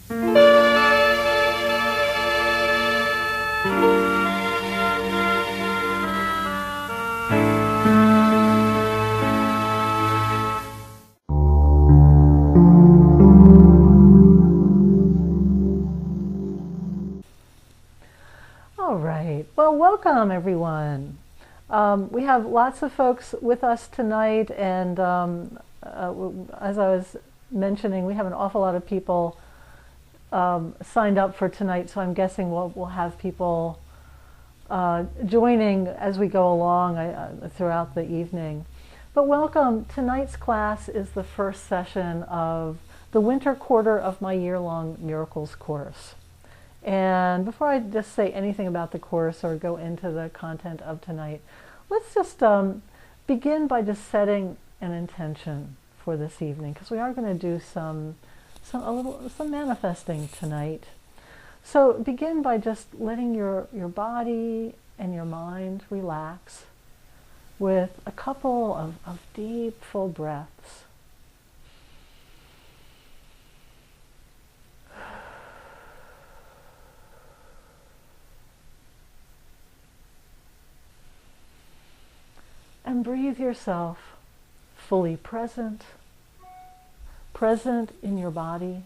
All right, well, welcome everyone. We have lots of folks with us tonight, and as I was mentioning, we have an awful lot of people signed up for tonight, so I'm guessing we'll have people joining as we go along throughout the evening. But welcome. Tonight's class is the first session of the winter quarter of my year-long Miracles course. And before I just say anything about the course or go into the content of tonight, let's just begin by just setting an intention for this evening, because we are going to do some manifesting tonight. So begin by just letting your body and your mind relax with a couple of deep, full breaths. And breathe yourself fully present in your body,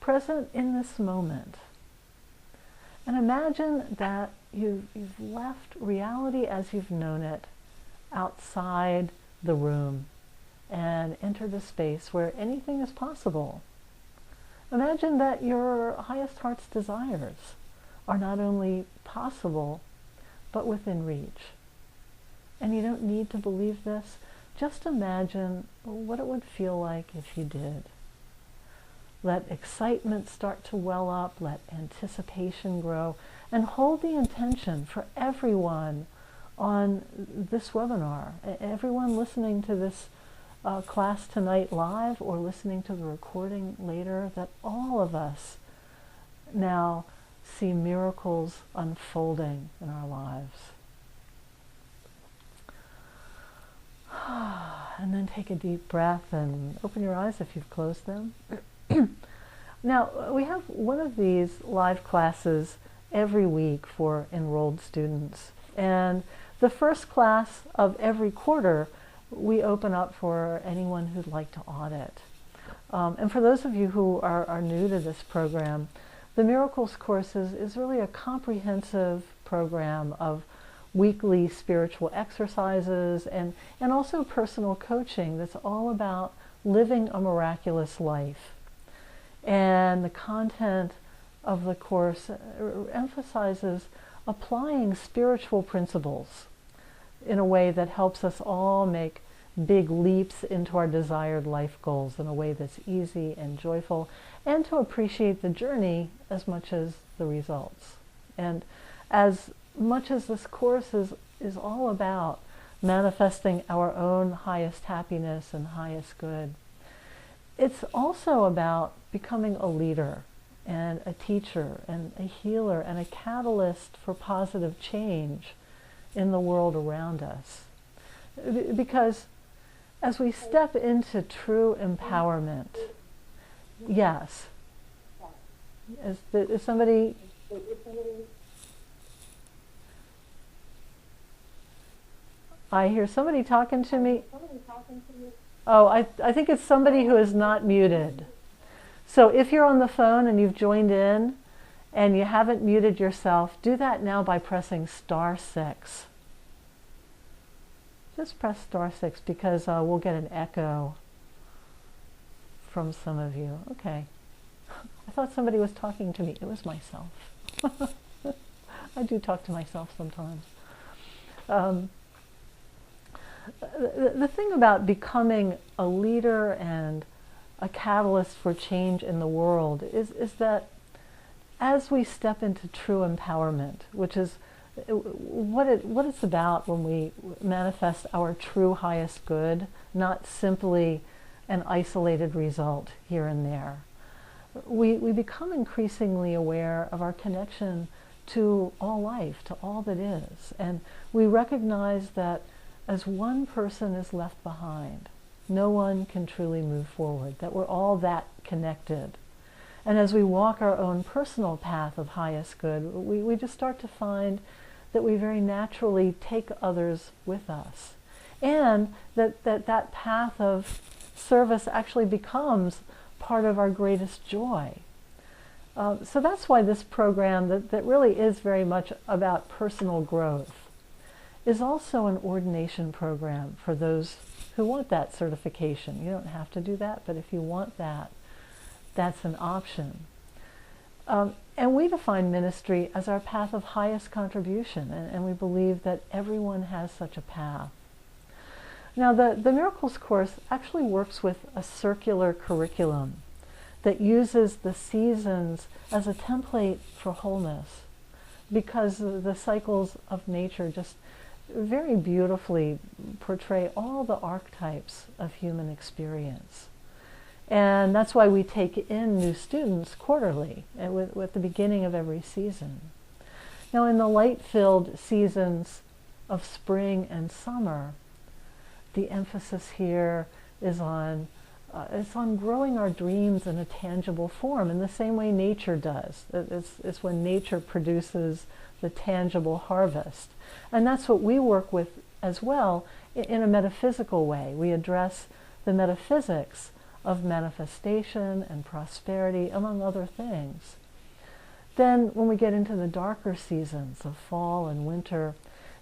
present in this moment. And imagine that you've left reality as you've known it outside the room and entered a space where anything is possible. Imagine that your highest heart's desires are not only possible, but within reach. And you don't need to believe this. Just imagine what it would feel like if you did. Let excitement start to well up, let anticipation grow, and hold the intention for everyone on this webinar, everyone listening to this class tonight live or listening to the recording later, that all of us now see miracles unfolding in our lives. And then take a deep breath and open your eyes if you've closed them. Now, we have one of these live classes every week for enrolled students. And the first class of every quarter, we open up for anyone who'd like to audit. And for those of you who are new to this program, the Miracles course is really a comprehensive program of weekly spiritual exercises and also personal coaching that's all about living a miraculous life. And the content of the course emphasizes applying spiritual principles in a way that helps us all make big leaps into our desired life goals in a way that's easy and joyful, and to appreciate the journey as much as the results. And as much as this course is all about manifesting our own highest happiness and highest good, it's also about becoming a leader and a teacher and a healer and a catalyst for positive change in the world around us. Because as we step into true empowerment, yes, is somebody... I hear somebody talking to me. Oh, I think it's somebody who is not muted. So if you're on the phone and you've joined in and you haven't muted yourself, do that now by pressing *6. Just press *6 because we'll get an echo from some of you. Okay. I thought somebody was talking to me. It was myself. I do talk to myself sometimes. The thing about becoming a leader and a catalyst for change in the world is that as we step into true empowerment, which is what it's about when we manifest our true highest good, not simply an isolated result here and there, we become increasingly aware of our connection to all life, to all that is. And we recognize that as one person is left behind, no one can truly move forward, that we're all that connected. And as we walk our own personal path of highest good, we just start to find that we very naturally take others with us. And that path of service actually becomes part of our greatest joy. So that's why this program that really is very much about personal growth is also an ordination program for those who want that certification. You don't have to do that, but if you want that, that's an option. And we define ministry as our path of highest contribution, and we believe that everyone has such a path. Now, the Miracles course actually works with a circular curriculum that uses the seasons as a template for wholeness, because the cycles of nature just very beautifully portray all the archetypes of human experience. And that's why we take in new students quarterly, with the beginning of every season. Now, in the light-filled seasons of spring and summer, the emphasis here is on growing our dreams in a tangible form, in the same way nature does. It's when nature produces the tangible harvest. And that's what we work with as well in a metaphysical way. We address the metaphysics of manifestation and prosperity, among other things. Then when we get into the darker seasons of fall and winter,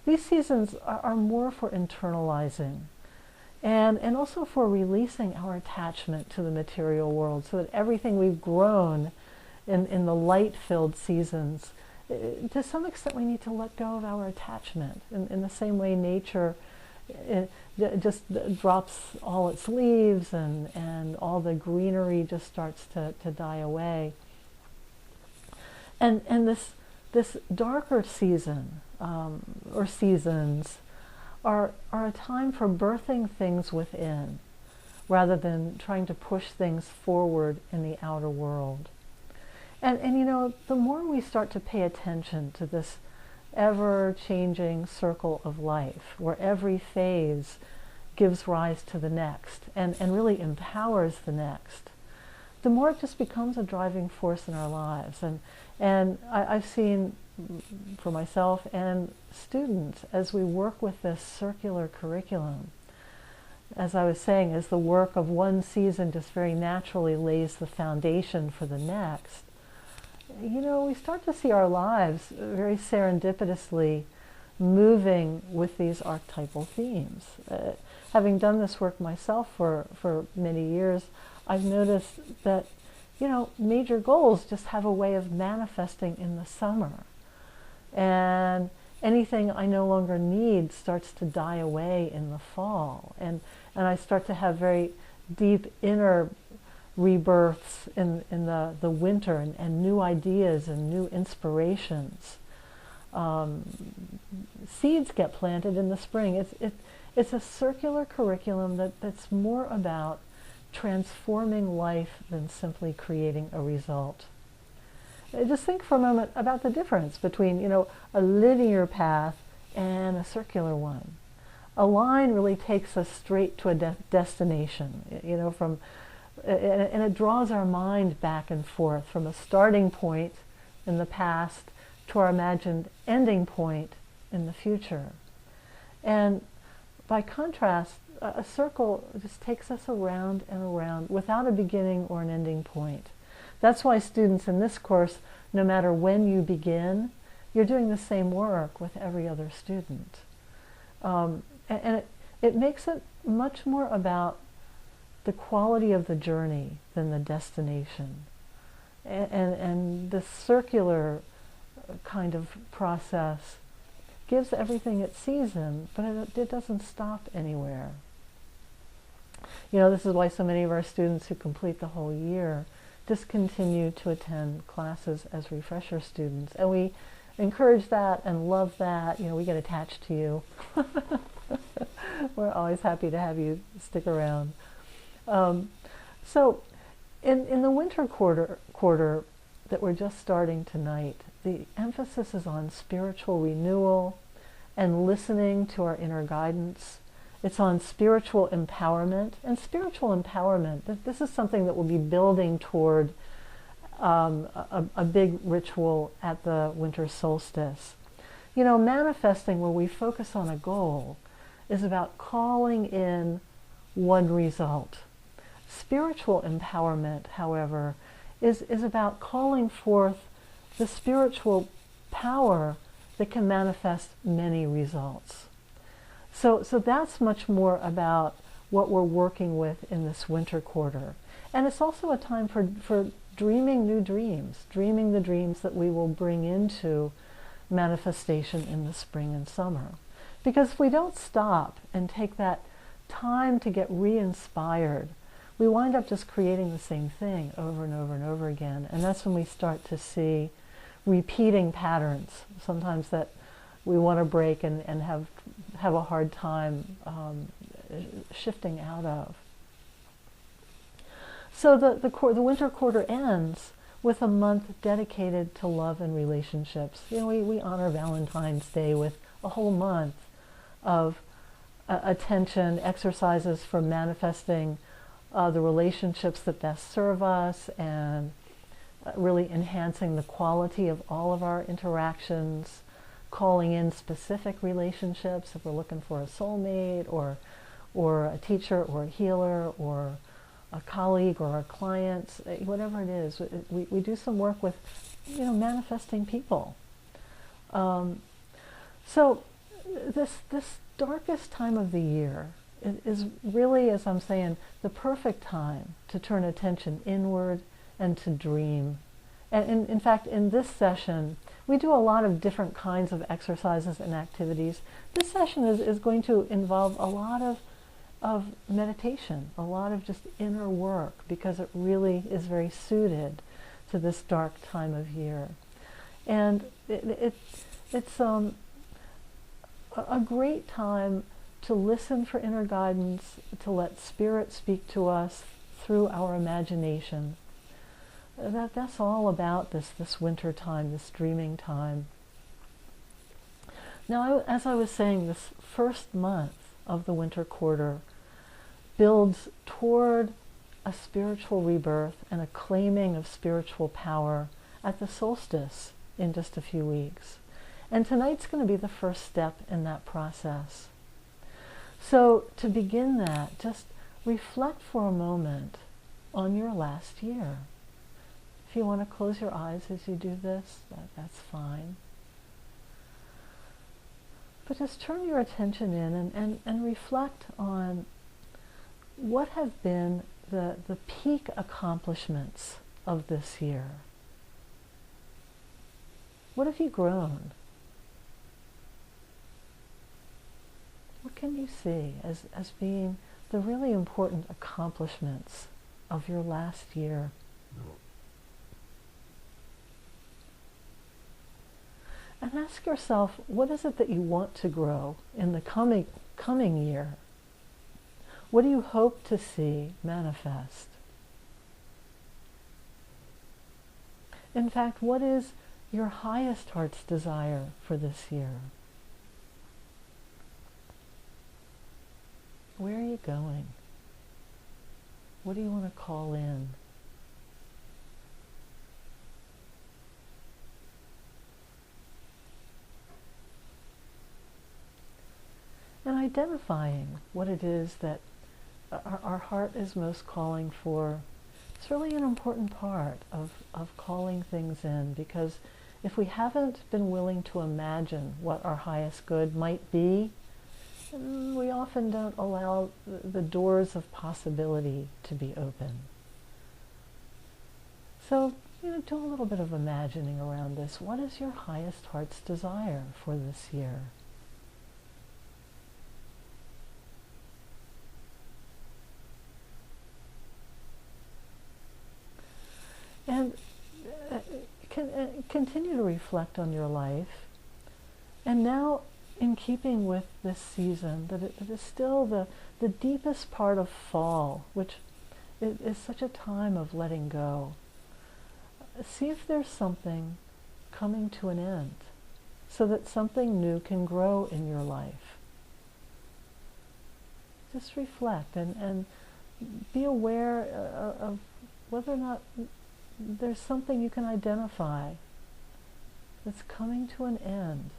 these seasons are more for internalizing and also for releasing our attachment to the material world, so that everything we've grown in the light-filled seasons, to some extent we need to let go of our attachment. In the same way nature just drops all its leaves and all the greenery just starts to die away. And this darker season, or seasons, are a time for birthing things within, rather than trying to push things forward in the outer world. And you know, the more we start to pay attention to this ever-changing circle of life, where every phase gives rise to the next and really empowers the next, the more it just becomes a driving force in our lives. And I've seen for myself and students, as we work with this circular curriculum, as I was saying, as the work of one season just very naturally lays the foundation for the next, you know, we start to see our lives very serendipitously moving with these archetypal themes. Having done this work myself for many years, I've noticed that, you know, major goals just have a way of manifesting in the summer. And anything I no longer need starts to die away in the fall. And I start to have very deep inner rebirths in the winter, and new ideas and new inspirations. Seeds get planted in the spring. It's a circular curriculum that's more about transforming life than simply creating a result. Just think for a moment about the difference between, you know, a linear path and a circular one. A line really takes us straight to a destination, you know, and it draws our mind back and forth from a starting point in the past to our imagined ending point in the future. And by contrast, a circle just takes us around and around without a beginning or an ending point. That's why students in this course, no matter when you begin, you're doing the same work with every other student. And it makes it much more about the quality of the journey than the destination. And the circular kind of process gives everything its season, but it doesn't stop anywhere. You know, this is why so many of our students who complete the whole year just continue to attend classes as refresher students. And we encourage that and love that. You know, we get attached to you. We're always happy to have you stick around. So in the winter quarter that we're just starting tonight, the emphasis is on spiritual renewal and listening to our inner guidance. It's on spiritual empowerment. And spiritual empowerment, this is something that we'll be building toward a big ritual at the winter solstice. You know, manifesting, where we focus on a goal, is about calling in one result. Spiritual empowerment, however, is about calling forth the spiritual power that can manifest many results. So that's much more about what we're working with in this winter quarter. And it's also a time for dreaming new dreams, dreaming the dreams that we will bring into manifestation in the spring and summer. Because if we don't stop and take that time to get re-inspired, we wind up just creating the same thing over and over and over again. And that's when we start to see repeating patterns, sometimes that we want to break and have a hard time shifting out of. So the winter quarter ends with a month dedicated to love and relationships. You know, we honor Valentine's Day with a whole month of attention, exercises for manifesting the relationships that best serve us, and really enhancing the quality of all of our interactions, calling in specific relationships if we're looking for a soulmate or a teacher or a healer or a colleague or a client, whatever it is. We do some work with, you know, manifesting people. So this darkest time of the year is really, as I'm saying, the perfect time to turn attention inward and to dream. And in fact, in this session, we do a lot of different kinds of exercises and activities. This session is going to involve a lot of meditation, a lot of just inner work, because it really is very suited to this dark time of year. And it's a great time to listen for inner guidance, to let Spirit speak to us through our imagination. That's all about this winter time, this dreaming time. Now, as I was saying, this first month of the winter quarter builds toward a spiritual rebirth and a claiming of spiritual power at the solstice in just a few weeks. And tonight's going to be the first step in that process. So to begin that, just reflect for a moment on your last year. If you want to close your eyes as you do this, that's fine. But just turn your attention in and reflect on what have been the peak accomplishments of this year. What have you grown? What can you see as being the really important accomplishments of your last year? And ask yourself, what is it that you want to grow in the coming year? What do you hope to see manifest? In fact, what is your highest heart's desire for this year? Where are you going? What do you want to call in? And identifying what it is that our heart is most calling for. It's really an important part of calling things in, because if we haven't been willing to imagine what our highest good might be, we often don't allow the doors of possibility to be open. So, do a little bit of imagining around this. What is your highest heart's desire for this year? And continue to reflect on your life. And now, in keeping with this season, that it is still the deepest part of fall, which is such a time of letting go. See if there's something coming to an end, so that something new can grow in your life. Just reflect and be aware of whether or not there's something you can identify that's coming to an end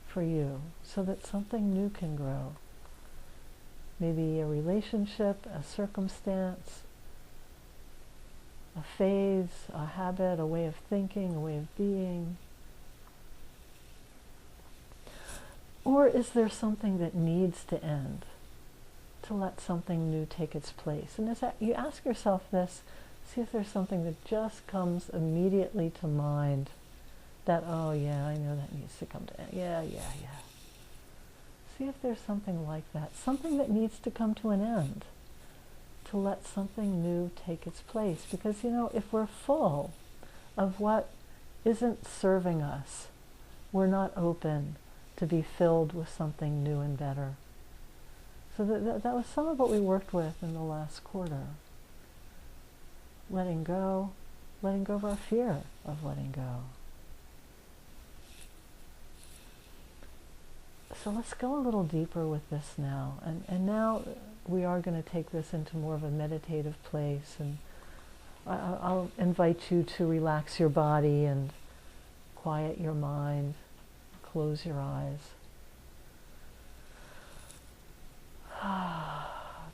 for you so that something new can grow. Maybe a relationship, a circumstance, a phase, a habit, a way of thinking, a way of being. Or is there something that needs to end to let something new take its place? And as you ask yourself this, see if there's something that just comes immediately to mind that, oh yeah, I know that needs to come to end. Yeah. See if there's something like that, something that needs to come to an end to let something new take its place. Because, if we're full of what isn't serving us, we're not open to be filled with something new and better. So that was some of what we worked with in the last quarter. Letting go of our fear of letting go. So let's go a little deeper with this now. And now we are going to take this into more of a meditative place. And I'll invite you to relax your body and quiet your mind. Close your eyes.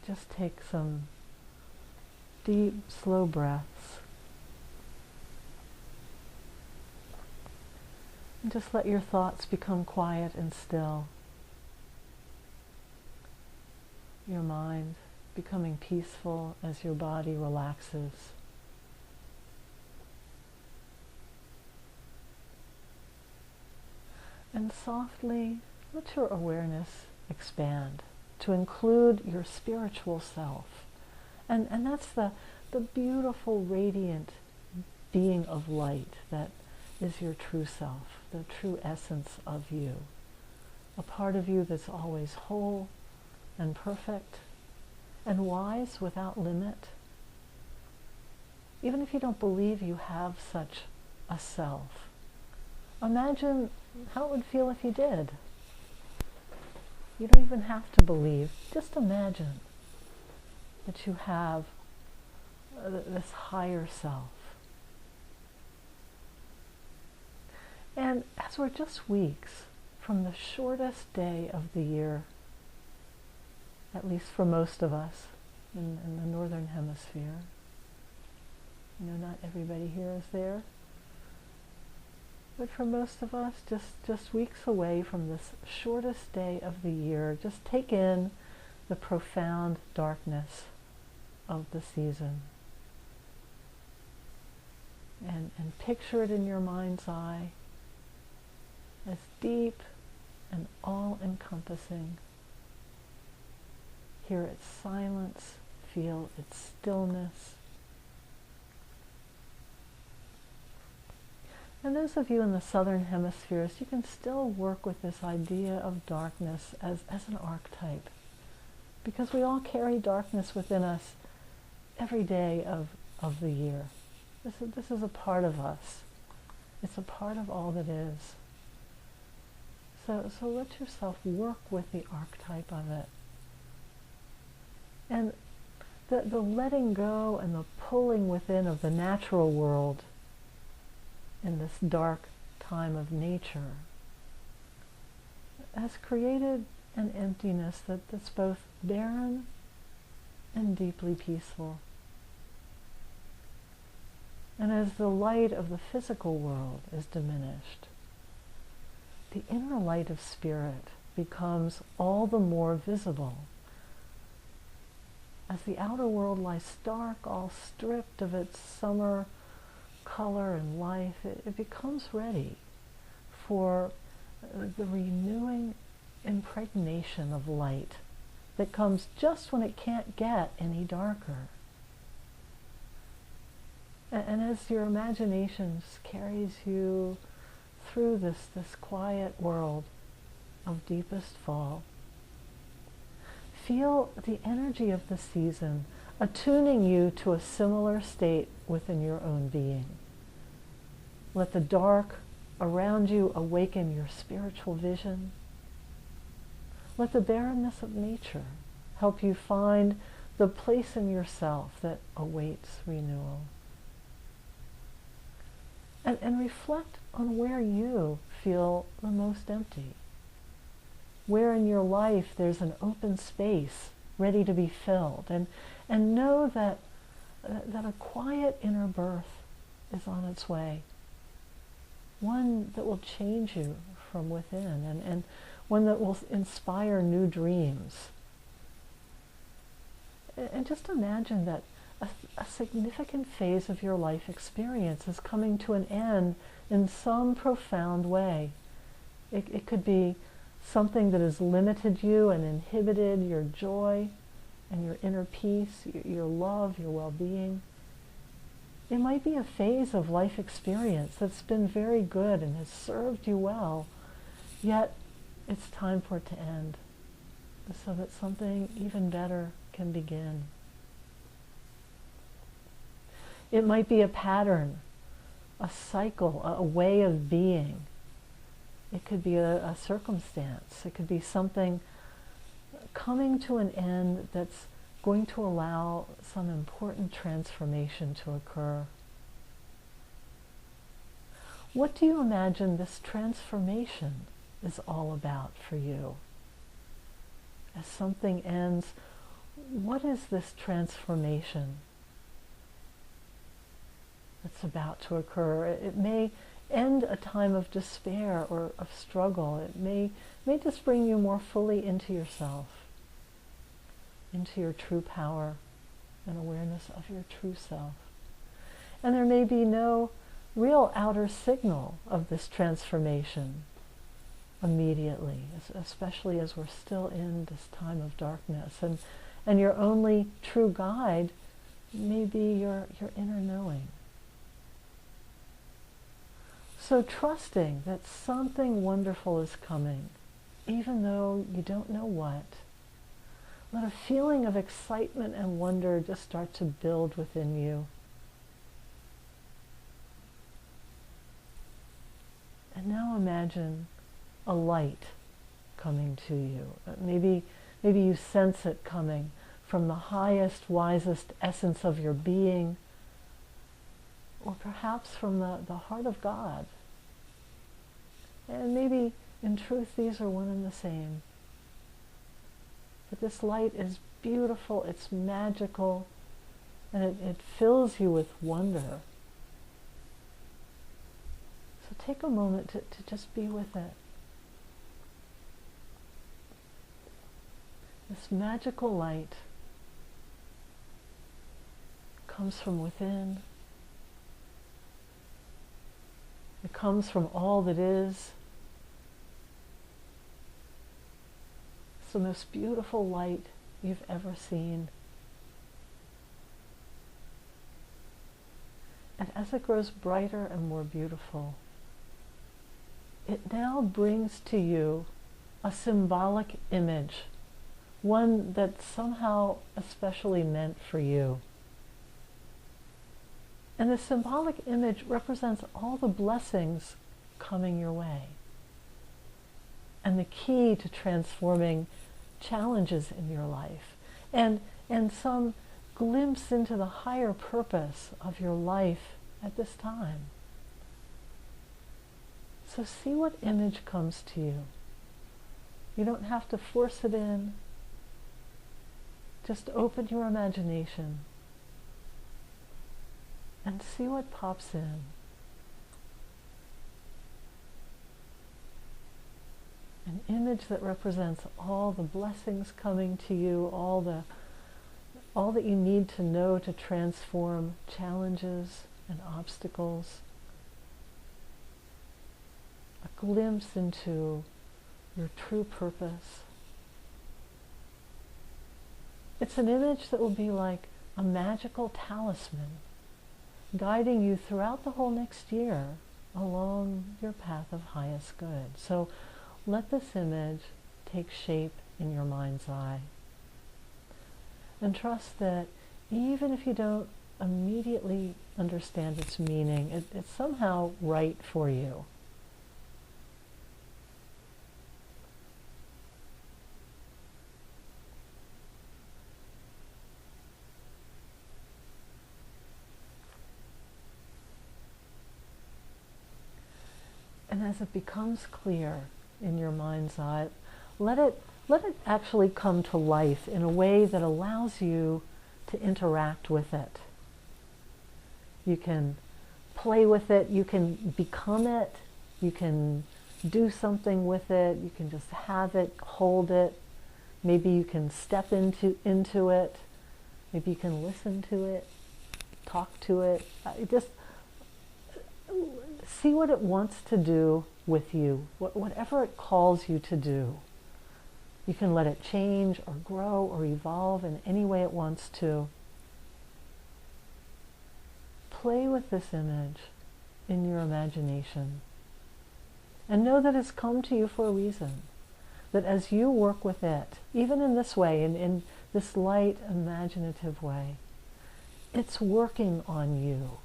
Just take some deep, slow breaths. And just let your thoughts become quiet and still. Your mind becoming peaceful as your body relaxes. And softly let your awareness expand to include your spiritual self. And that's the beautiful, radiant being of light that is your true self, the true essence of you. A part of you that's always whole and perfect and wise without limit. Even if you don't believe you have such a self, imagine how it would feel if you did. You don't even have to believe. Just imagine that you have this higher self. And as we're just weeks from the shortest day of the year, at least for most of us in the northern hemisphere, not everybody here is there, but for most of us, just weeks away from this shortest day of the year, just take in the profound darkness of the season. And picture it in your mind's eye as deep and all-encompassing. Hear its silence, feel its stillness. And those of you in the southern hemispheres, you can still work with this idea of darkness as an archetype, because we all carry darkness within us every day of the year. This is a part of us. It's a part of all that is. So let yourself work with the archetype of it. And the letting go and the pulling within of the natural world in this dark time of nature has created an emptiness that's both barren and deeply peaceful. And as the light of the physical world is diminished, the inner light of spirit becomes all the more visible. As the outer world lies stark, all stripped of its summer color and life, it becomes ready for the renewing impregnation of light that comes just when it can't get any darker. And as your imagination carries you through this quiet world of deepest fall, feel the energy of the season attuning you to a similar state within your own being. Let the dark around you awaken your spiritual vision. Let the barrenness of nature help you find the place in yourself that awaits renewal. And reflect on where you feel the most empty. Where in your life there's an open space ready to be filled. And know that a quiet inner birth is on its way. One that will change you from within, and one that will inspire new dreams. And just imagine that a significant phase of your life experience is coming to an end in some profound way. It could be something that has limited you and inhibited your joy and your inner peace, your love, your well-being. It might be a phase of life experience that's been very good and has served you well, yet it's time for it to end so that something even better can begin. It might be a pattern, a cycle, a way of being. It could be a circumstance. It could be something coming to an end that's going to allow some important transformation to occur. What do you imagine this transformation is all about for you? As something ends, what is this transformation that's about to occur? It may end a time of despair or of struggle. It may just bring you more fully into yourself, into your true power and awareness of your true self. And there may be no real outer signal of this transformation immediately, especially as we're still in this time of darkness. And your only true guide may be your inner knowing. So trusting that something wonderful is coming, even though you don't know what, let a feeling of excitement and wonder just start to build within you. And now imagine a light coming to you. Maybe you sense it coming from the highest, wisest essence of your being, or perhaps from the heart of God. And maybe, in truth, these are one and the same. But this light is beautiful, it's magical, and it fills you with wonder. So take a moment to just be with it. This magical light comes from within. It comes from all that is. It's the most beautiful light you've ever seen. And as it grows brighter and more beautiful, it now brings to you a symbolic image, one that's somehow especially meant for you. And the symbolic image represents all the blessings coming your way, and the key to transforming challenges in your life, and some glimpse into the higher purpose of your life at this time. So see what image comes to you. You don't have to force it in. Just open your imagination and see what pops in. An image that represents all the blessings coming to you, all that you need to know to transform challenges and obstacles. A glimpse into your true purpose. It's an image that will be like a magical talisman, guiding you throughout the whole next year along your path of highest good. So let this image take shape in your mind's eye. And trust that even if you don't immediately understand its meaning, it's somehow right for you. And as it becomes clear in your mind's eye, let it actually come to life in a way that allows you to interact with it. You can play with it, you can become it, you can do something with it, you can just have it, hold it. Maybe you can step into it, maybe you can listen to it, talk to it. Just see what it wants to do with you, whatever it calls you to do. You can let it change or grow or evolve in any way it wants to. Play with this image in your imagination. And know that it's come to you for a reason. That as you work with it, even in this way, in this light, imaginative way, it's working on you.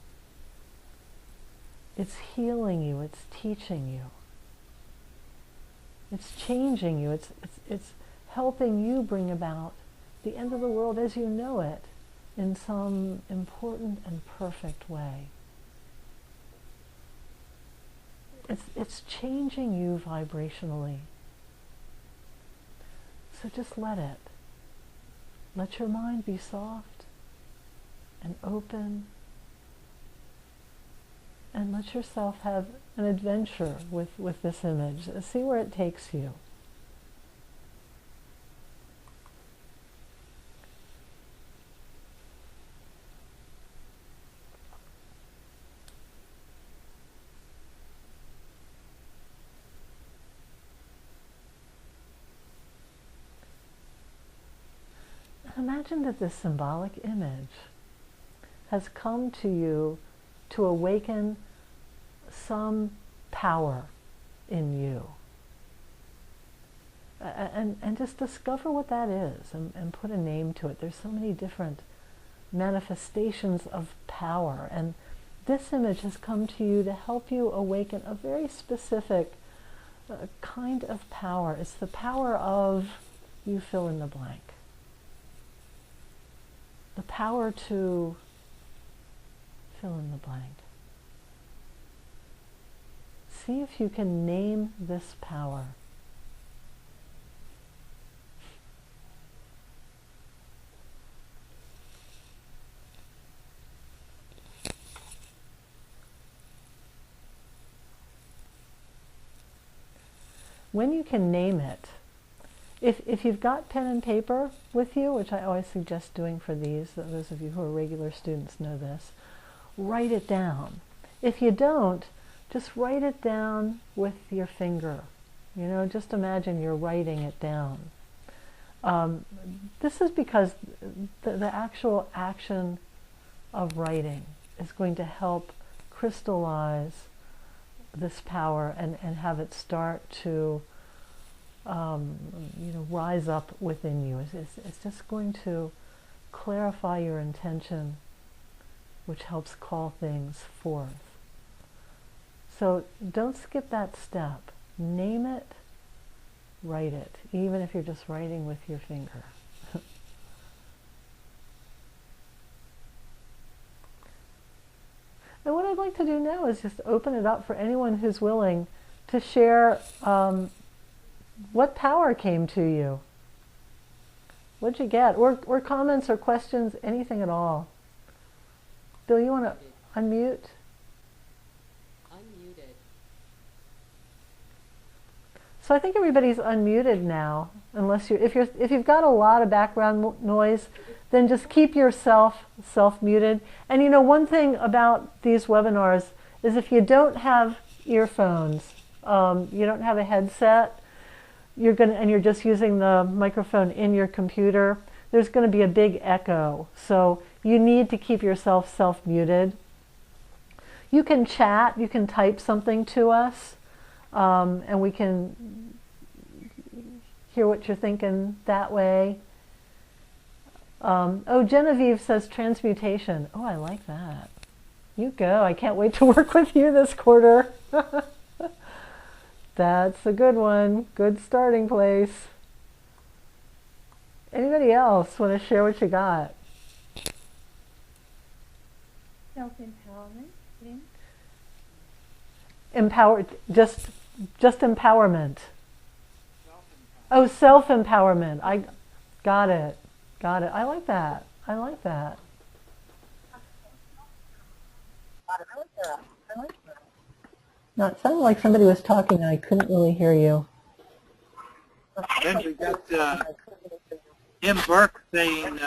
It's healing you, it's teaching you. It's changing you, it's helping you bring about the end of the world as you know it in some important and perfect way. It's changing you vibrationally. So just let it. Let your mind be soft and open, and let yourself have an adventure with this image. See where it takes you. Imagine that this symbolic image has come to you to awaken some power in you. And just discover what that is and put a name to it. There's so many different manifestations of power. And this image has come to you to help you awaken a very specific kind of power. It's the power of, you fill in the blank. The power to fill in the blank. See if you can name this power. When you can name it, if you've got pen and paper with you, which I always suggest doing for these, those of you who are regular students know this, write it down. If you don't, just write it down with your finger. You know, just imagine you're writing it down. This is because the actual action of writing is going to help crystallize this power and have it start to rise up within you. It's just going to clarify your intention, which helps call things forth. So don't skip that step. Name it, write it, even if you're just writing with your finger. And what I'd like to do now is just open it up for anyone who's willing to share what power came to you. What'd you get? Or comments or questions, anything at all. Bill, you want to unmute? Unmuted. So I think everybody's unmuted now, unless if you've got a lot of background noise, then just keep yourself self-muted. And you know, one thing about these webinars is if you don't have earphones, you don't have a headset, you're just using the microphone in your computer, there's going to be a big echo. So you need to keep yourself self-muted. You can chat, you can type something to us, and we can hear what you're thinking that way. Oh, Genevieve says transmutation. Oh, I like that. You go. I can't wait to work with you this quarter. That's a good one. Good starting place. Anybody else want to share what you got? Self-empowerment, Lynn. Empower, just empowerment. Oh, self-empowerment. I got it. Got it. I like that. I like that. No, it sounded like somebody was talking and I couldn't really hear you. Then we got Tim Burke saying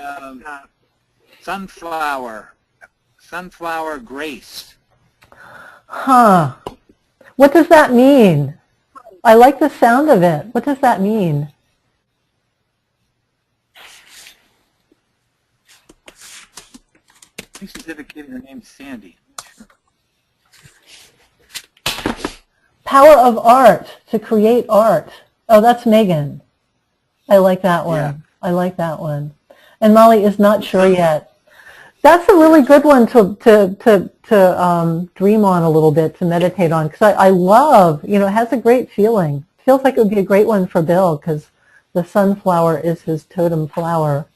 sunflower grace. Huh. What does that mean? I like the sound of it. What does that mean? I think she's indicating her name's Sandy. Power of art, to create art. Oh, that's Megan. I like that one. Yeah. I like that one. And Molly is not sure yet. That's a really good one to dream on a little bit, to meditate on, because I love, it has a great feeling. Feels like it would be a great one for Bill, because the sunflower is his totem flower.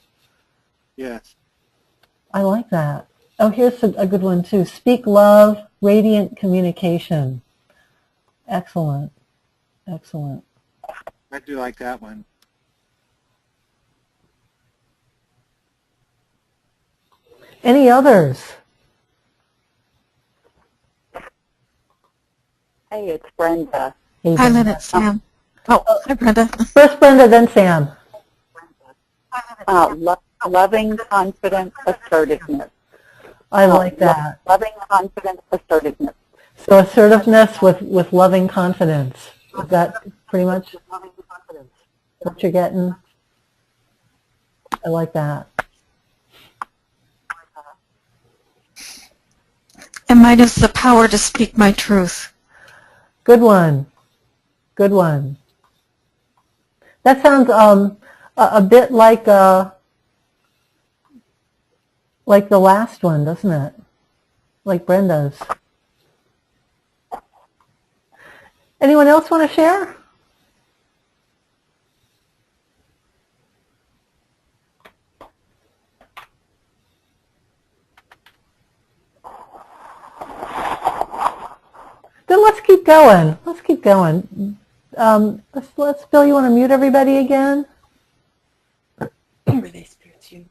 Yes. I like that. Oh, here's a good one too. Speak love, radiant communication. Excellent. Excellent. I do like that one. Any others? Hey, it's Brenda. Hey, Hi, Brenda. Lynn, it's Sam. Oh, hi, Brenda. First Brenda, then Sam. Loving, confident, assertiveness. I like that. Loving, confident, assertiveness. So assertiveness with loving confidence. Is that pretty much what you're getting? I like that. And mine is the power to speak my truth. Good one. Good one. That sounds a bit like the last one, doesn't it? Like Brenda's. Anyone else want to share? Then let's keep going. Let's keep going. Let's Bill, you want to mute everybody again? Were they spirits you?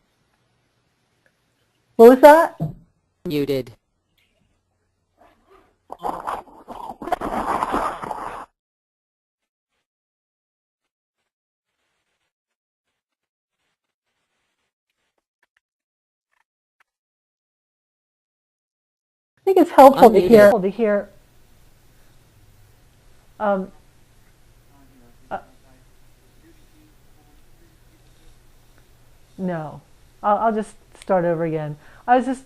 What was that? Muted. I think it's helpful to Unmuted. hear. No, I'll just start over again. I was just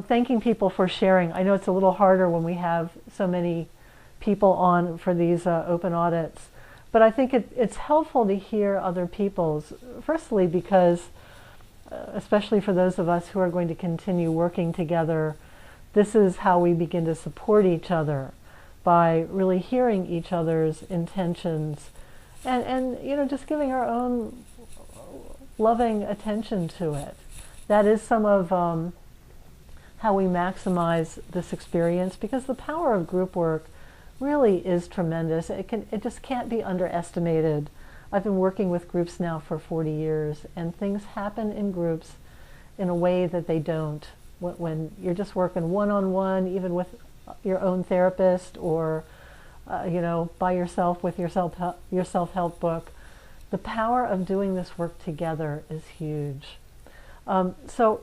thanking people for sharing. I know it's a little harder when we have so many people on for these open audits, but I think it's helpful to hear other people's, firstly because, especially for those of us who are going to continue working together, this is how we begin to support each other, by really hearing each other's intentions and just giving our own loving attention to it. That is some of how we maximize this experience, because the power of group work really is tremendous. It just can't be underestimated. I've been working with groups now for 40 years, and things happen in groups in a way that they don't when you're just working one-on-one, even with your own therapist, or by yourself with your self-help book. The power of doing this work together is huge. So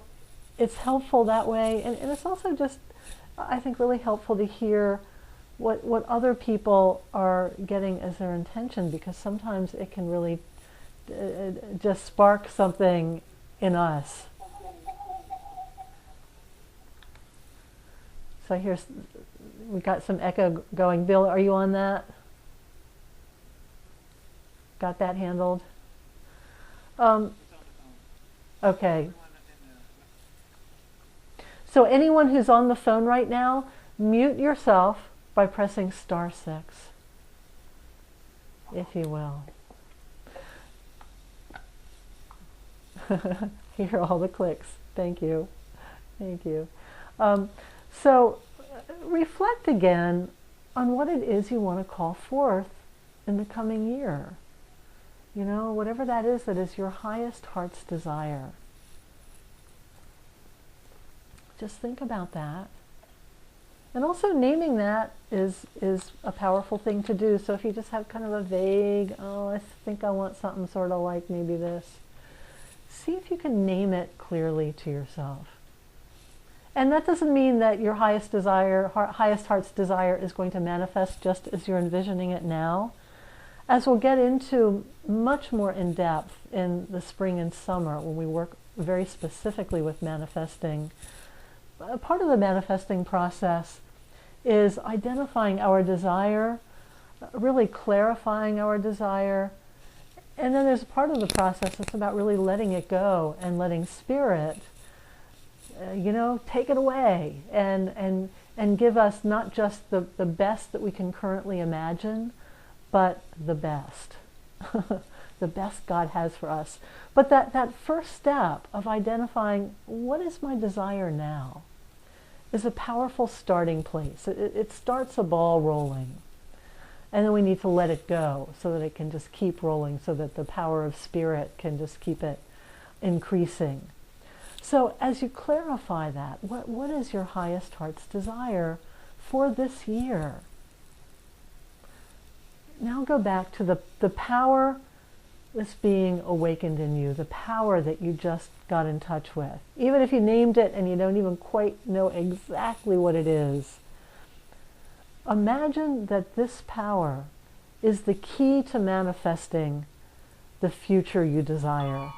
it's helpful that way, and it's also just, I think, really helpful to hear what other people are getting as their intention, because sometimes it can really just spark something in us. So here's, we got some echo going. Bill, are you on that? Got that handled? Okay. So anyone who's on the phone right now, mute yourself by pressing *6, if you will. Hear all the clicks. Thank you. Thank you. So reflect again on what it is you want to call forth in the coming year. You know, whatever that is your highest heart's desire. Just think about that. And also naming that is a powerful thing to do. So if you just have kind of a vague, oh, I think I want something sort of like maybe this, see if you can name it clearly to yourself. And that doesn't mean that your highest desire, highest heart's desire is going to manifest just as you're envisioning it now. As we'll get into much more in depth in the spring and summer when we work very specifically with manifesting. Part of the manifesting process is identifying our desire, really clarifying our desire, and then there's a part of the process that's about really letting it go and letting spirit, take it away and give us not just the best that we can currently imagine, but the best. The best God has for us. But that first step of identifying what is my desire now is a powerful starting place. It starts a ball rolling. And then we need to let it go so that it can just keep rolling, so that the power of spirit can just keep it increasing. So as you clarify that, what is your highest heart's desire for this year? Now go back to the power that's being awakened in you, the power that you just got in touch with. Even if you named it and you don't even quite know exactly what it is, imagine that this power is the key to manifesting the future you desire,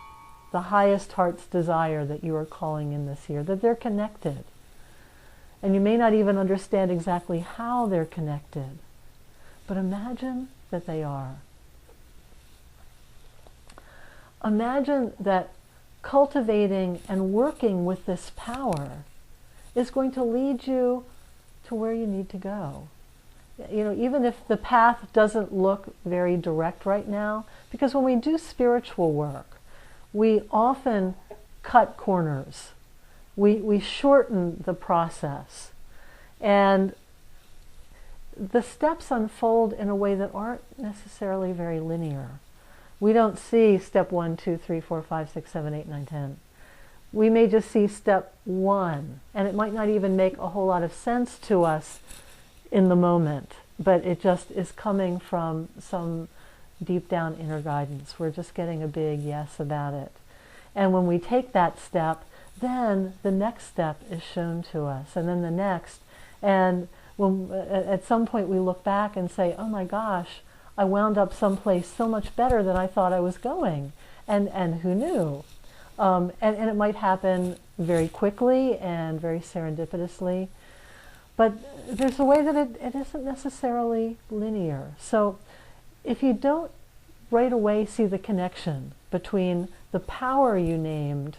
the highest heart's desire that you are calling in this year, that they're connected. And you may not even understand exactly how they're connected, but imagine that they are. Imagine that cultivating and working with this power is going to lead you to where you need to go. Even if the path doesn't look very direct right now, because when we do spiritual work, we often cut corners. We shorten the process. And the steps unfold in a way that aren't necessarily very linear. We don't see step 1, 2, 3, 4, 5, 6, 7, 8, 9, 10. We may just see step 1, and it might not even make a whole lot of sense to us in the moment, but it just is coming from some deep down inner guidance. We're just getting a big yes about it. And when we take that step, then the next step is shown to us, and then the next. And when at some point we look back and say, oh my gosh, I wound up someplace so much better than I thought I was going. And who knew? And it might happen very quickly and very serendipitously. But there's a way that it isn't necessarily linear. So if you don't right away see the connection between the power you named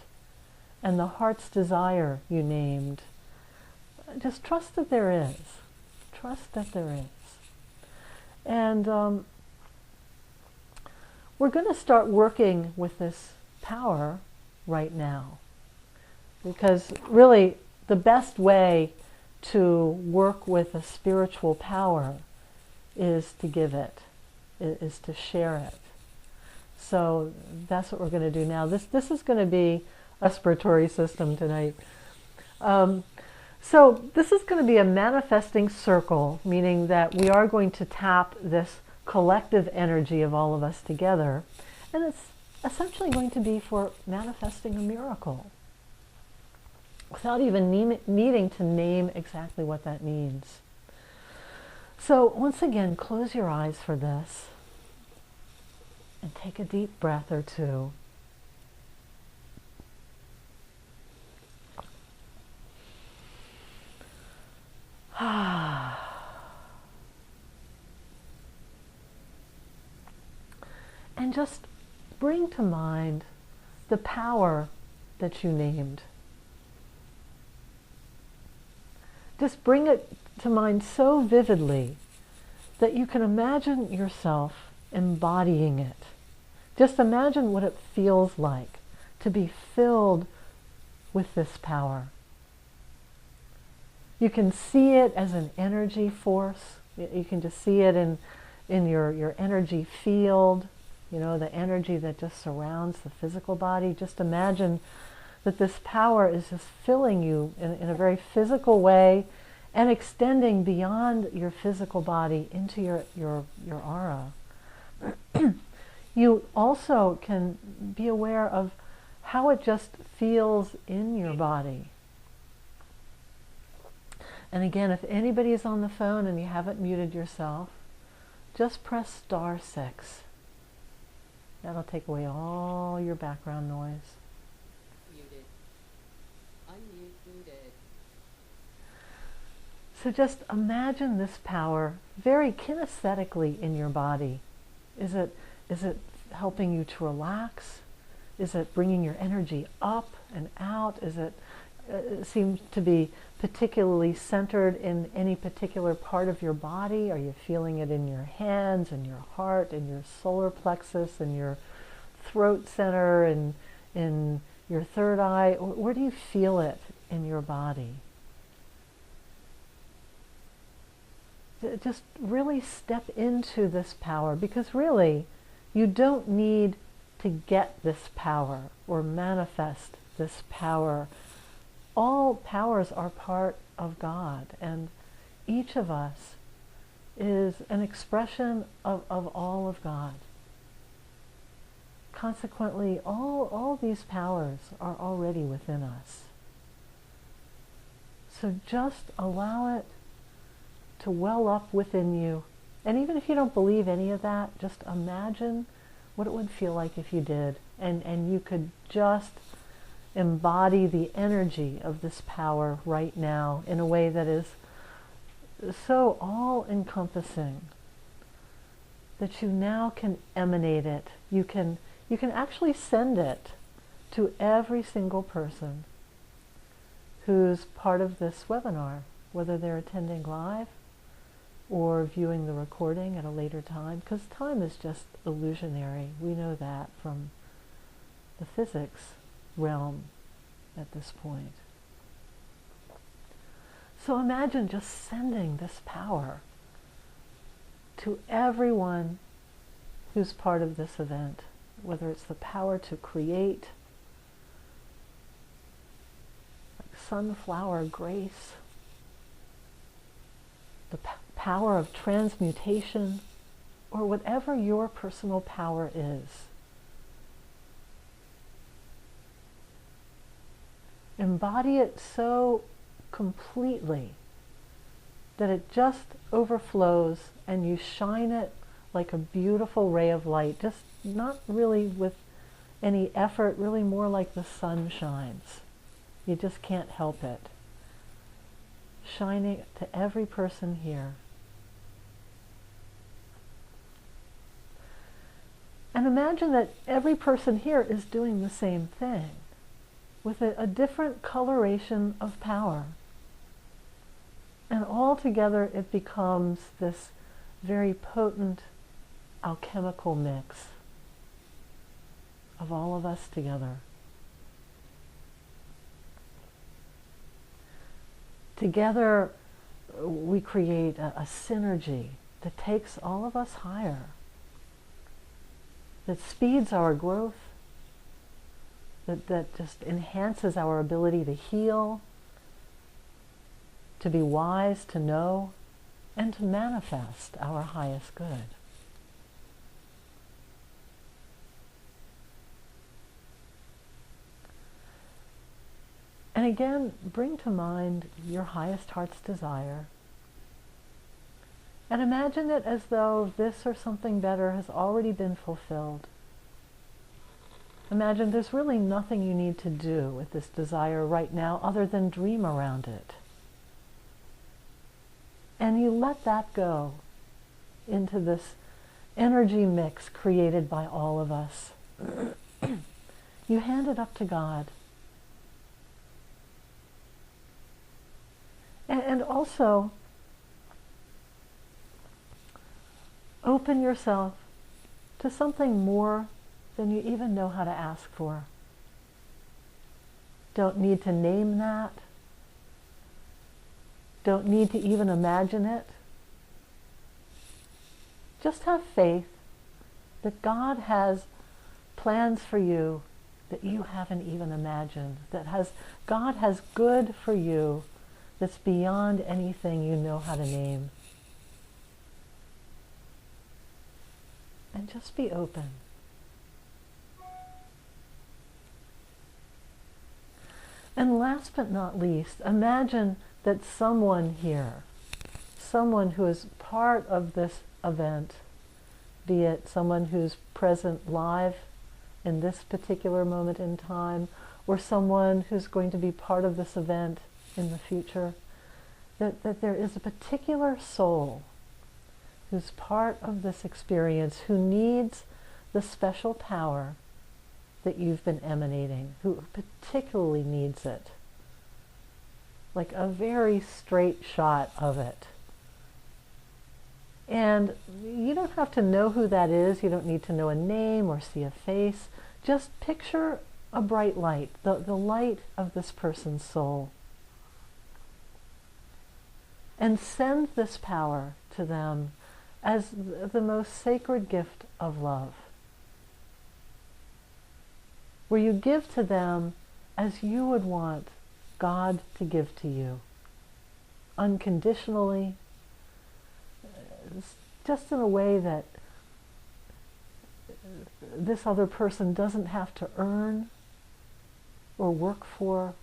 and the heart's desire you named, just trust that there is. Trust that there is. And we're going to start working with this power right now. Because really, the best way to work with a spiritual power is to give it, is to share it. So that's what we're going to do now. This is going to be a respiratory system tonight. So this is going to be a manifesting circle, meaning that we are going to tap this collective energy of all of us together, and it's essentially going to be for manifesting a miracle without even needing to name exactly what that means. So once again, close your eyes for this and take a deep breath or two. And just bring to mind the power that you named. Just bring it to mind so vividly that you can imagine yourself embodying it. Just imagine what it feels like to be filled with this power. You can see it as an energy force You can just see it in your energy field, you know, the energy that just surrounds the physical body. Just imagine that this power is just filling you in a very physical way and extending beyond your physical body into your aura. You also can be aware of how it just feels in your body. And again, if anybody is on the phone and you haven't muted yourself, just press *6. That'll take away all your background noise. Muted. Unmuted. So just imagine this power very kinesthetically in your body. Is it helping you to relax? Is it bringing your energy up and out? Is it seems to be particularly centered in any particular part of your body? Are you feeling it in your hands, in your heart, in your solar plexus, in your throat center, in your third eye? Where do you feel it in your body? Just really step into this power, because really you don't need to get this power or manifest this power. All powers are part of God, and each of us is an expression of all of God. Consequently, all these powers are already within us. So just allow it to well up within you. And even if you don't believe any of that, just imagine what it would feel like if you did. And you could just embody the energy of this power right now in a way that is so all-encompassing that you now can emanate it. You can actually send it to every single person who's part of this webinar, whether they're attending live or viewing the recording at a later time, because time is just illusionary. We know that from the physics realm at this point. So imagine just sending this power to everyone who's part of this event, whether it's the power to create, like sunflower grace, the power of transmutation, or whatever your personal power is. Embody it so completely that it just overflows and you shine it like a beautiful ray of light, just not really with any effort, really more like the sun shines. You just can't help it. Shining to every person here. And imagine that every person here is doing the same thing, with a different coloration of power. And all together it becomes this very potent alchemical mix of all of us together. Together we create a synergy that takes all of us higher, that speeds our growth, that just enhances our ability to heal, to be wise, to know, and to manifest our highest good. And again, bring to mind your highest heart's desire, and imagine it as though this or something better has already been fulfilled. Imagine there's really nothing you need to do with this desire right now other than dream around it. And you let that go into this energy mix created by all of us. You hand it up to God. And also, open yourself to something more than you even know how to ask for. Don't need to name that. Don't need to even imagine it. just have faith that God has plans for you that you haven't even imagined, God has good for you that's beyond anything you know how to name. And just be open. And last but not least, imagine that someone here, someone who is part of this event, be it someone who's present live in this particular moment in time, or someone who's going to be part of this event in the future, that there is a particular soul who's part of this experience, who needs the special power that you've been emanating, who particularly needs it, like a very straight shot of it. And you don't have to know who that is. You don't need to know a name or see a face. Just picture a bright light, the light of this person's soul. And send this power to them as the most sacred gift of love, where you give to them as you would want God to give to you, unconditionally, just in a way that this other person doesn't have to earn or work for,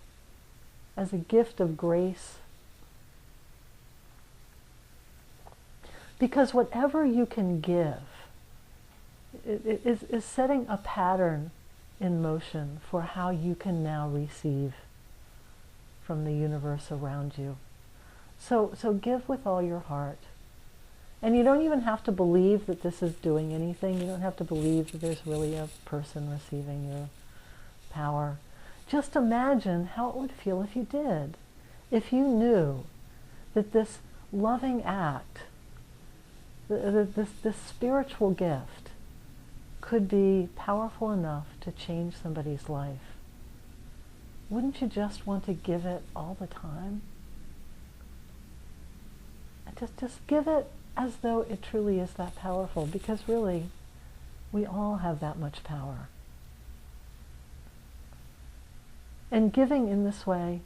as a gift of grace. Because whatever you can give is setting a pattern in motion for how you can now receive from the universe around you. So give with all your heart. And you don't even have to believe that this is doing anything. You don't have to believe that there's really a person receiving your power. Just imagine how it would feel if you did. If you knew that this loving act, this spiritual gift, could be powerful enough to change somebody's life. Wouldn't you just want to give it all the time? Just give it as though it truly is that powerful, because really, we all have that much power. And giving in this way,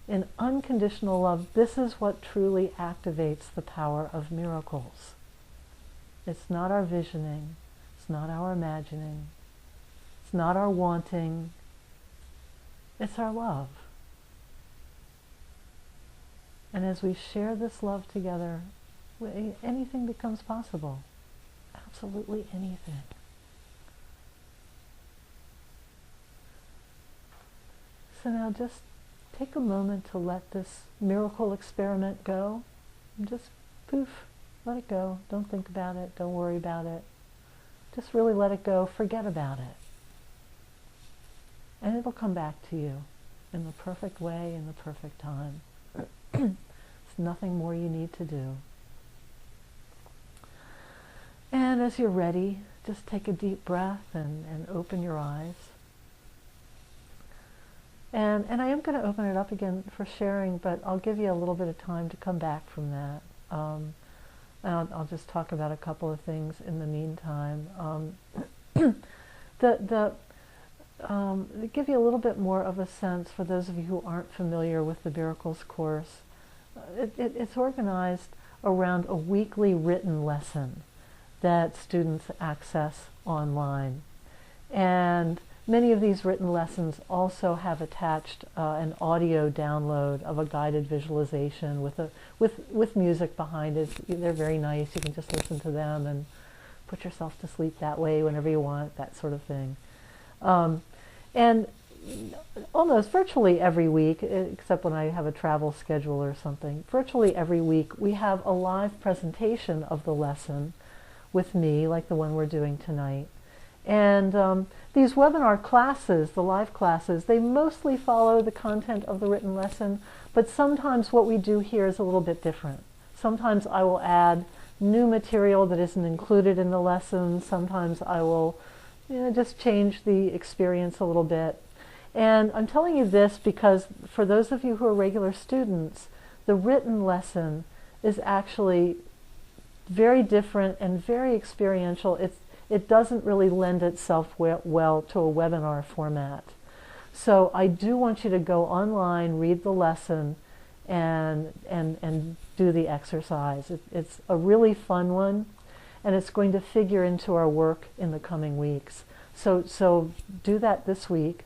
in unconditional love, this is what truly activates the power of miracles. It's not our visioning, it's not our imagining, it's not our wanting, it's our love. And as we share this love together, anything becomes possible. Absolutely anything. So now just take a moment to let this miracle experiment go. Just poof, let it go. Don't think about it. Don't worry about it. Just really let it go. Forget about it. And it'll come back to you in the perfect way, in the perfect time. There's nothing more you need to do. And as you're ready, just take a deep breath and open your eyes. And I am going to open it up again for sharing, but I'll give you a little bit of time to come back from that. I'll just talk about a couple of things in the meantime. To give you a little bit more of a sense for those of you who aren't familiar with the Miracles course, it's organized around a weekly written lesson that students access online. And many of these written lessons also have attached an audio download of a guided visualization with music behind it. They're very nice. You can just listen to them and put yourself to sleep that way whenever you want, that sort of thing. And almost virtually every week, except when I have a travel schedule or something, virtually every week we have a live presentation of the lesson with me, like the one we're doing tonight. And these webinar classes, the live classes, they mostly follow the content of the written lesson, but sometimes what we do here is a little bit different. Sometimes I will add new material that isn't included in the lesson. Sometimes I will just change the experience a little bit. And I'm telling you this because for those of you who are regular students, the written lesson is actually very different and very experiential. It doesn't really lend itself well to a webinar format. So I do want you to go online, read the lesson, and do the exercise. It's a really fun one, and it's going to figure into our work in the coming weeks. So do that this week.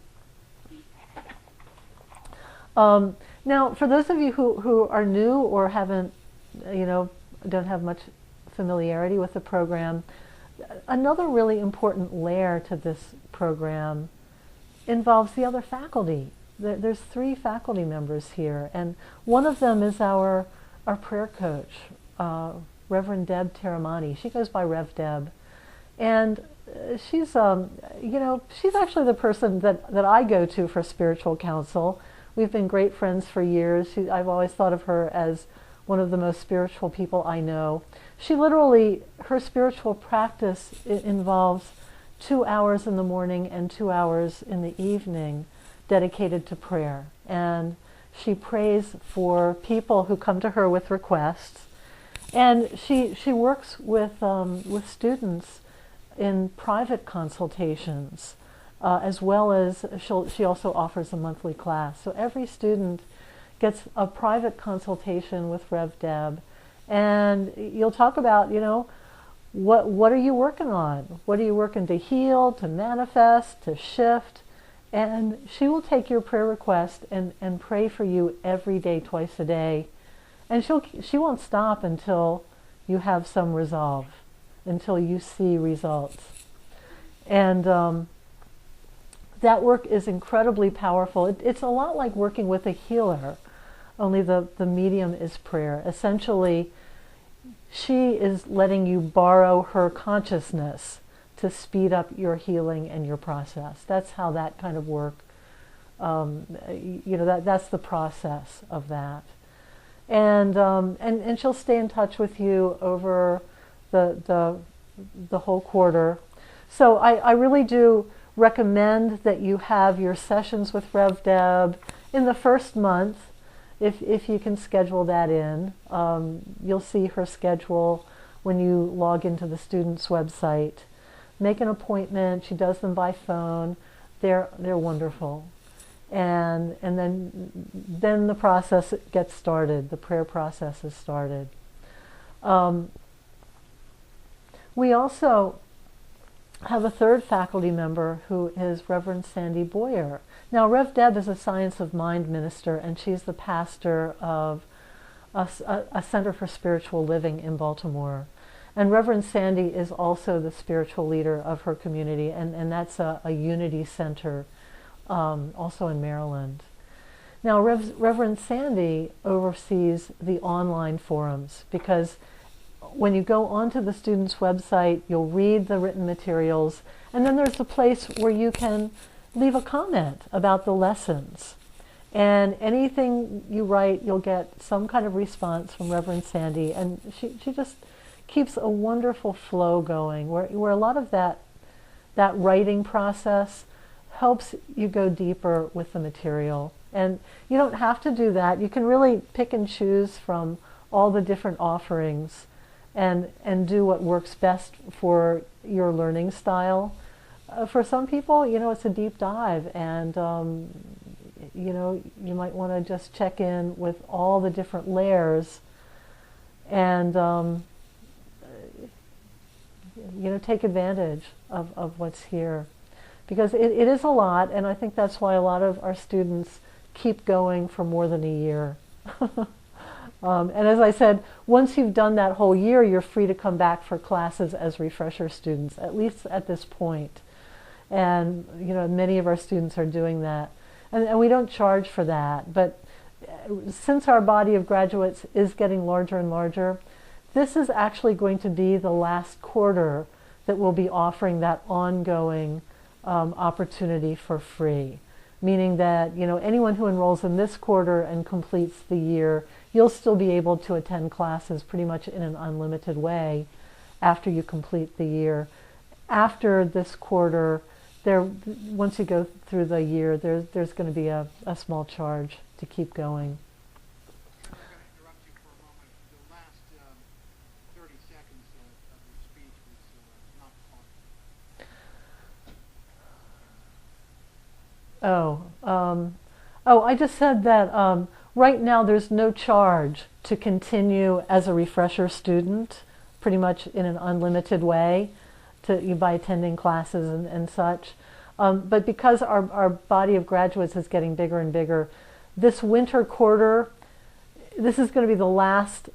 Now, for those of you who are new or haven't, don't have much familiarity with the program, another really important layer to this program involves the other faculty. There's 3 faculty members here, and one of them is our prayer coach, Reverend Deb Taramani. She goes by Rev Deb, and she's she's actually the person that I go to for spiritual counsel. We've been great friends for years. I've always thought of her as one of the most spiritual people I know. She literally, her spiritual practice involves 2 hours in the morning and 2 hours in the evening dedicated to prayer. And she prays for people who come to her with requests. And she works with students in private consultations, as well as she also offers a monthly class. So every student gets a private consultation with Rev Deb, and you'll talk about, what are you working on? What are you working to heal, to manifest, to shift? And she will take your prayer request and pray for you every day, twice a day. And she won't stop until you have some resolve, until you see results. And that work is incredibly powerful. It's a lot like working with a healer, only the medium is prayer. Essentially, she is letting you borrow her consciousness to speed up your healing and your process. That's how that kind of work, that's the process of that. And she'll stay in touch with you over the whole quarter. So I really do recommend that you have your sessions with Rev Deb in the first month, if you can schedule that in. You'll see her schedule when you log into the student's website. Make an appointment. She does them by phone. They're wonderful. And then the process gets started. The prayer process is started. We also have a third faculty member who is Reverend Sandy Boyer. Now, Rev Deb is a Science of Mind minister, and she's the pastor of a Center for Spiritual Living in Baltimore. And Reverend Sandy is also the spiritual leader of her community, and that's a unity center also in Maryland. Now, Reverend Sandy oversees the online forums, because when you go onto the student's website, you'll read the written materials, and then there's a place where you can leave a comment about the lessons. And anything you write, you'll get some kind of response from Reverend Sandy, and she just keeps a wonderful flow going, where a lot of that writing process helps you go deeper with the material. And you don't have to do that. You can really pick and choose from all the different offerings and do what works best for your learning style. For some people, it's a deep dive, and you might want to just check in with all the different layers and take advantage of what's here, because it is a lot, and I think that's why a lot of our students keep going for more than a year. And as I said, once you've done that whole year, you're free to come back for classes as refresher students, at least at this point. And many of our students are doing that. And we don't charge for that. But since our body of graduates is getting larger and larger, this is actually going to be the last quarter that we'll be offering that ongoing opportunity for free. Meaning that anyone who enrolls in this quarter and completes the year, you'll still be able to attend classes pretty much in an unlimited way after you complete the year. After this quarter, once you go through the year, there's going to be a small charge to keep going. I'm going to interrupt you for a moment. The last 30 seconds Oh, I just said that right now there's no charge to continue as a refresher student, pretty much in an unlimited way, by attending classes and such. But because our body of graduates is getting bigger and bigger, this winter quarter, this is going to be the last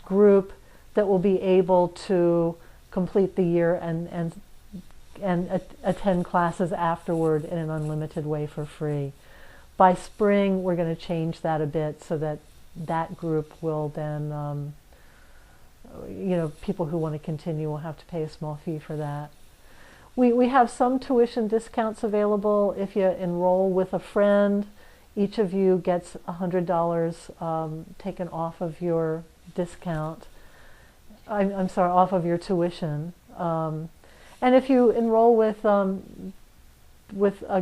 group that will be able to complete the year and attend classes afterward in an unlimited way for free. By spring, we're going to change that a bit so that that group will then, people who want to continue will have to pay a small fee for that. We have some tuition discounts available. If you enroll with a friend, each of you gets $100 taken off of your discount. I'm sorry, off of your tuition. And if you enroll with a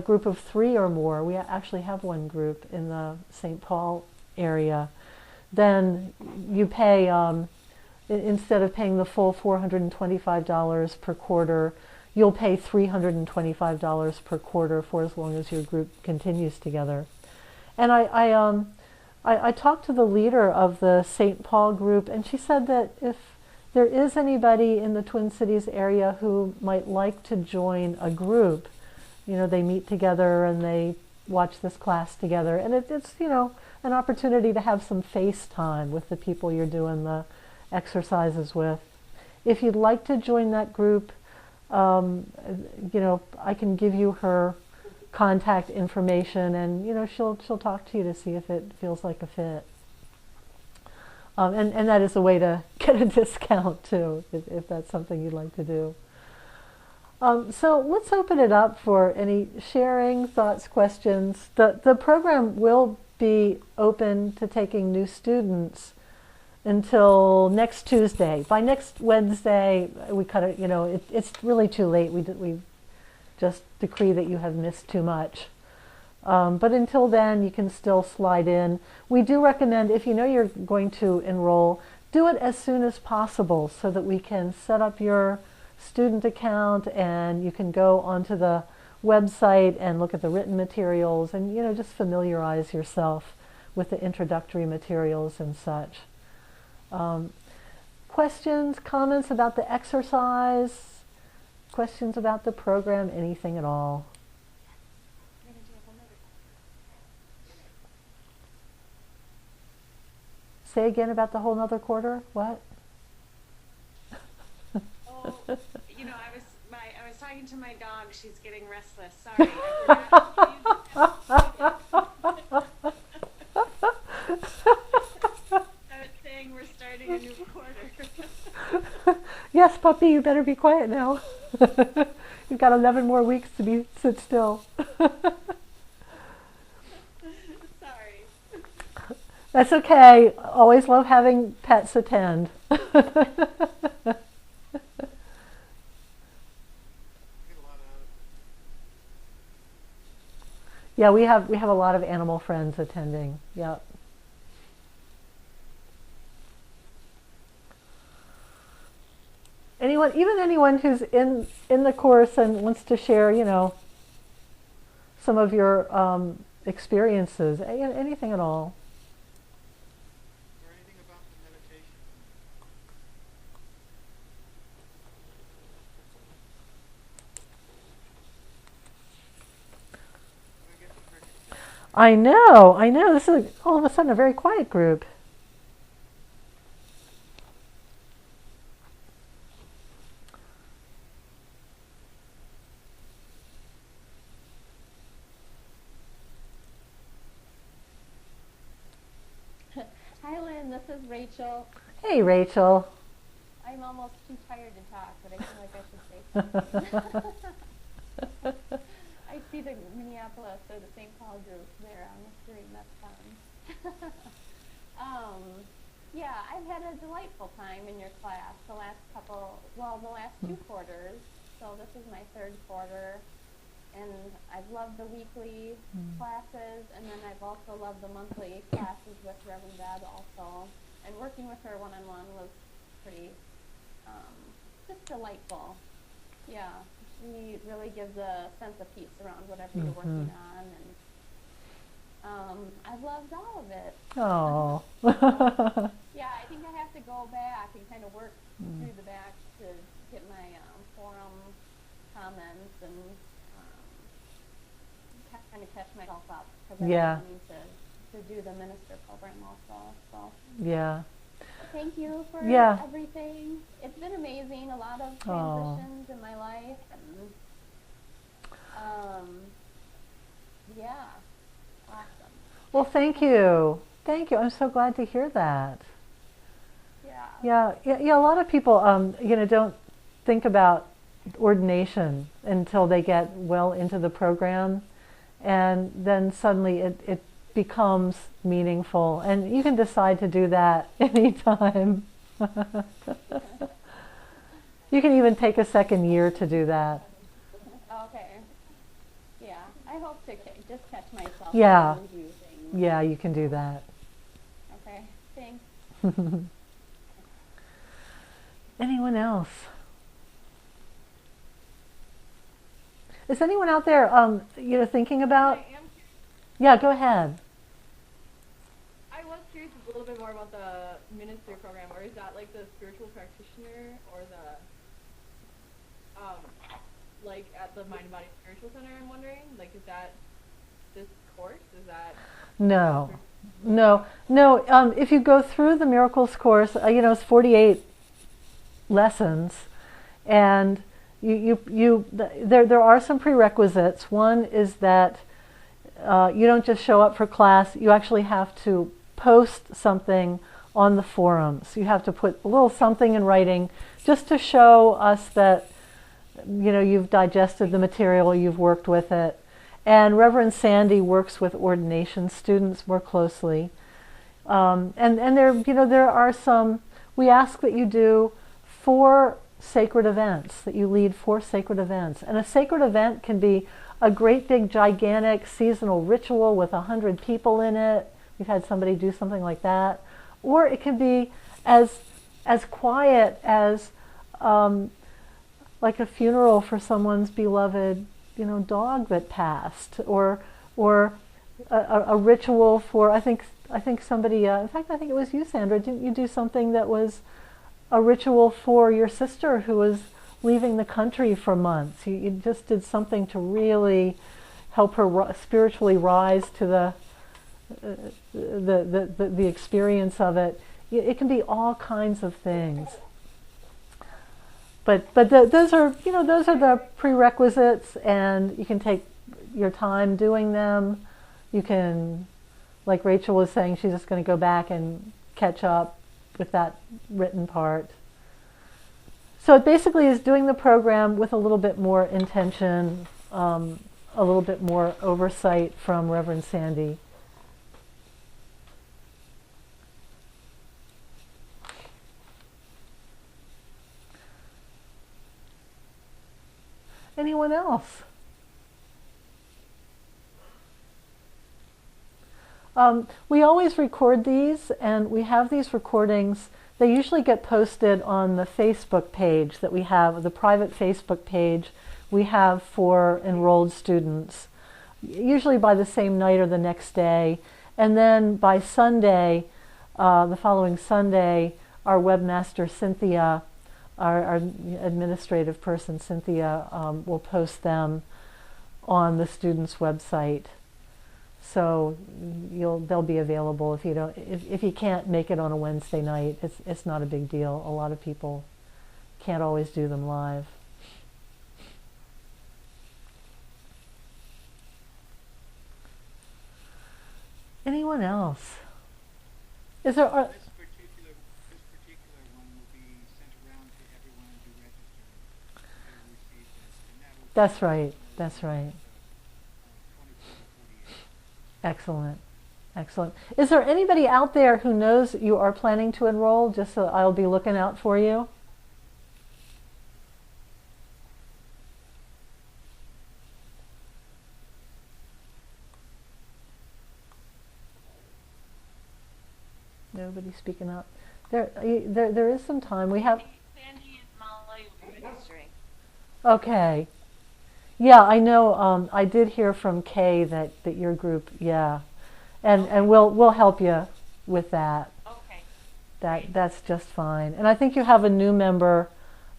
group of 3 or more, we actually have one group in the St. Paul area, then you pay, instead of paying the full $425 per quarter, you'll pay $325 per quarter for as long as your group continues together. And I talked to the leader of the St. Paul group, and she said that if there is anybody in the Twin Cities area who might like to join a group, they meet together and they watch this class together, and it's an opportunity to have some face time with the people you're doing the exercises with. If you'd like to join that group, I can give you her contact information, and she'll talk to you to see if it feels like a fit. And that is a way to get a discount too, if that's something you'd like to do. So let's open it up for any sharing, thoughts, questions. The program will be open to taking new students until next Tuesday. By next Wednesday, we cut it. It's really too late. We just decree that you have missed too much. But until then, you can still slide in. We do recommend, if you know you're going to enroll, do it as soon as possible so that we can set up your student account and you can go onto the website and look at the written materials and just familiarize yourself with the introductory materials and such. Questions, comments about the exercise, questions about the program, anything at all? Say again about the whole nother quarter. What? Oh, I was talking to my dog. She's getting restless. Sorry. I was saying we're starting a new quarter. Yes, puppy, you better be quiet now. You've got 11 more weeks to sit still. That's okay. Always love having pets attend. Yeah, we have a lot of animal friends attending. Yep. Anyone who's in the course and wants to share, some of your experiences, anything at all. I know. This is all of a sudden a very quiet group. Hi, Lynn. This is Rachel. Hey, Rachel. I'm almost too tired to talk, but I feel like I should say something. I see the Minneapolis or the St. Paul group there on the screen. That's fun. Yeah, I've had a delightful time in your class the last 2 quarters. So this is my 3rd quarter. And I've loved the weekly classes, and then I've also loved the monthly classes with Reverend Deb also. And working with her one-on-one was pretty just delightful. Yeah, really gives a sense of peace around whatever you're working on, and I've loved all of it. Oh. Yeah, I think I have to go back and kind of work through the back to get my forum comments and kind of catch myself up, because I Yeah. need to do the minister program also. So Yeah. thank you for Yeah. everything. It's been amazing. A lot of Oh. transitions in my life, and yeah, awesome. Well, thank you. Thank you. I'm so glad to hear that. Yeah. Yeah. A lot of people, don't think about ordination until they get well into the program, and then suddenly it becomes meaningful, and you can decide to do that anytime. You can even take a second year to do that. Okay. Yeah, I hope to just catch myself. Yeah. And do things. Yeah, you can do that. Okay. Thanks. Anyone else? Is anyone out there, thinking about? Yeah, go ahead. I was curious a little bit more about the ministry program, or is that like the spiritual practitioner, or the like at the Mind and Body Spiritual Center? I'm wondering, like, is that this course? Is that No. If you go through the Miracles course, it's 48 lessons, and there are some prerequisites. One is that you don't just show up for class. You actually have to post something on the forums. You have to put a little something in writing just to show us that you've digested the material, you've worked with it. And Reverend Sandy works with ordination students more closely. And there are some, we ask that you do 4 sacred events, that you lead 4 sacred events. And a sacred event can be a great big gigantic seasonal ritual with 100 people in it. We've had somebody do something like that. Or it can be as quiet as like a funeral for someone's beloved dog that passed, or a ritual for, I think somebody, in fact I think it was you, Sandra, didn't you do something that was a ritual for your sister who was leaving the country for months? You just did something to really help her spiritually rise to the experience of it. It can be all kinds of things. But those are the prerequisites, and you can take your time doing them. You can, like Rachel was saying, she's just going to go back and catch up with that written part. So it basically is doing the program with a little bit more intention, a little bit more oversight from Reverend Sandy. Anyone else? We always record these, and we have these recordings. They usually get posted on the Facebook page that we have, the private Facebook page we have for enrolled students, usually by the same night or the next day. And then by Sunday, the following Sunday, our webmaster Cynthia, our administrative person Cynthia, will post them on the students' website. So they'll be available if you can't make it on a Wednesday night. It's not a big deal. A lot of people can't always do them live. Anyone else? Is there? This particular one will be sent around to everyone who registered to receive this, and that will That's right. That's right. 24 to 48. Excellent. Excellent. Is there anybody out there who knows you are planning to enroll, just so I'll be looking out for you? Nobody speaking up. There is some time. We have. Sandy and Molly will be registering. Okay. Yeah, I know. I did hear from Kay that your group, yeah, and we'll help you with that. Okay. That's just fine. And I think you have a new member,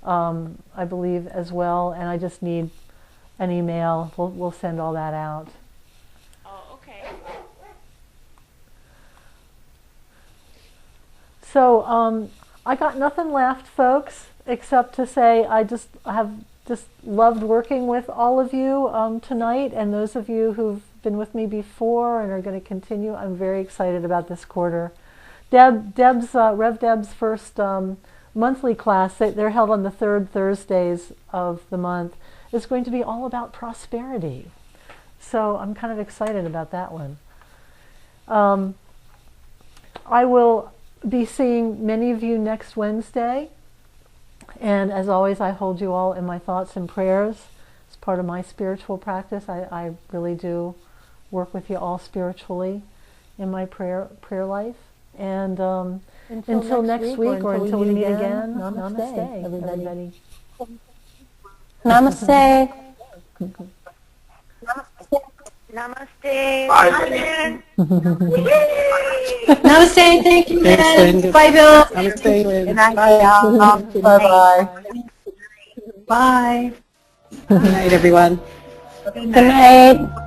I believe, as well. And I just need an email. We'll send all that out. Oh, okay. So I got nothing left, folks, except to say I have just loved working with all of you tonight, and those of you who've been with me before and are going to continue. I'm very excited about this quarter. Rev Deb's first monthly class, they're held on the third Thursdays of the month, is going to be all about prosperity. So I'm kind of excited about that one. I will be seeing many of you next Wednesday. And as always, I hold you all in my thoughts and prayers. It's part of my spiritual practice. I really do work with you all spiritually in my prayer life. And until next week or until we meet again, namaste, everybody. Namaste. Namaste. Namaste. Thank you, Lynn. Bye, Bill. Namaste, Lynn. Good night, y'all. Bye-bye. Bye. Good night, everyone. Good night.